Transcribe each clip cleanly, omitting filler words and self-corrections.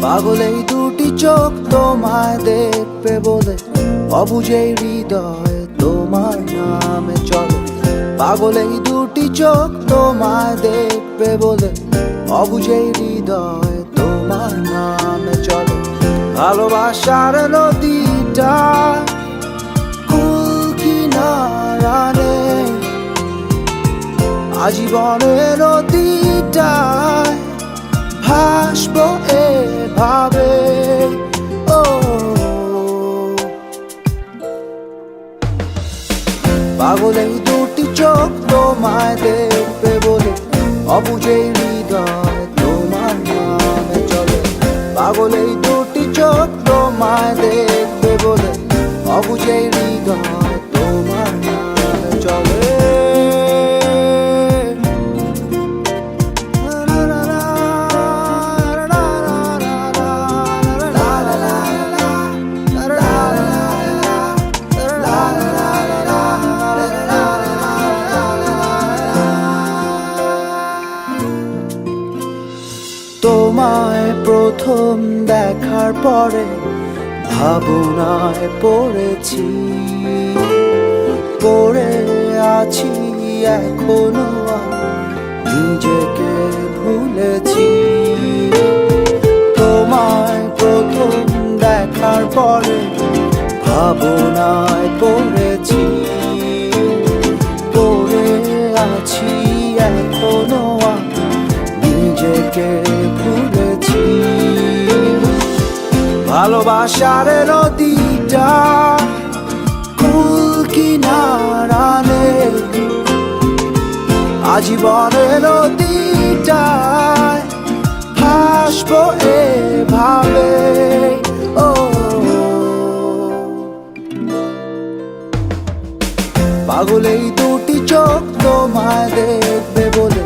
পাগল এই দুটি চোখ তোমায় দেখবে বলে, অবুঝে হৃদয় তোমার নামে চলে। পাগল এই দুটি চোখ তোমায় দেখবে বলে, অবুঝে হৃদয় তোমার নামে চলে। ভালোবাসার নদীটা কুল কিনারা নেই, আজীবনের নদীটায় ভাসবো এভাবে। ও পাগল এই দুটি চোখ তোমায় দেখবে বলে, অবুঝে হৃদয় তোমার নামে চলে। পাগল এই দুটি চোখ তোমায় দেখবে বলে, অবুঝে হৃদয় তোমার নামে চলে। তোমায় প্রথম দেখার পরে ভাবনায় পড়েছি, পড়ে আছি এখনো নিজেকে ভুলেছি। তোমায় প্রথম দেখার পরে ভাবনায় পড়েছি, পড়ে আছি এখনো নিজেকে ভুলেছি। ভালোবাসার নদীটা কুল কিনারা নেই, আজীবনের নদীটায় ভাসবো এভাবে। ও পাগল এই দুটি চোখ তোমায় দেখবে বলে,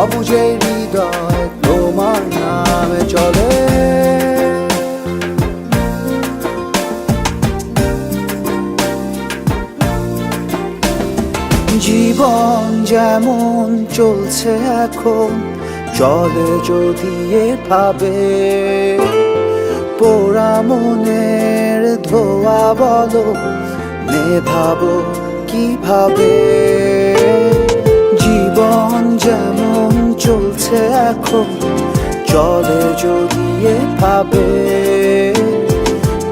অবুঝে হৃদয় তোমার নামে চলে। জীবন যেমন চলছে এখন, চলে যদি এভাবে, পোড়া মনের ধোয়া বলো নেভাবো কিভাবে। জীবন যেমন চলছে এখন, চলে যদি এভাবে,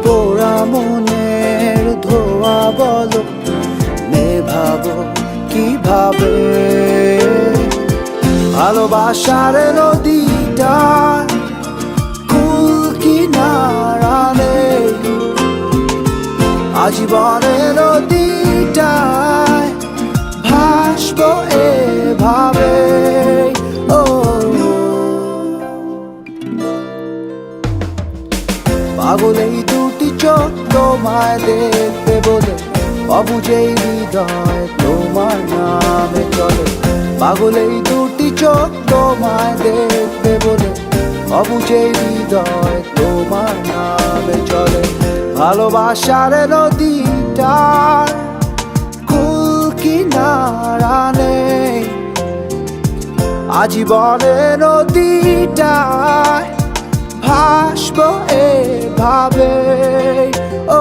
পোড়া মনের ধোয়া বলো নেভাবো কিভাবে। ভালোবাসার নদীটা কুল কিনারা নেই, আজীবনের নদীটায় ভাসবো এভাবে। ও পাগল এই দুটি চোখ তোমায় দেখবে বলে, অবুঝে হৃদয় তোমার নামে চলে। পাগল এই দুটি চোখ তোমায় দেখবে বলে, অবুঝে হৃদয় তোমার নামে চলে। ভালোবাসার নদীটার কুল কিনারা নেই, আজীবনের নদীটায় ভাসবো এভাবে। ও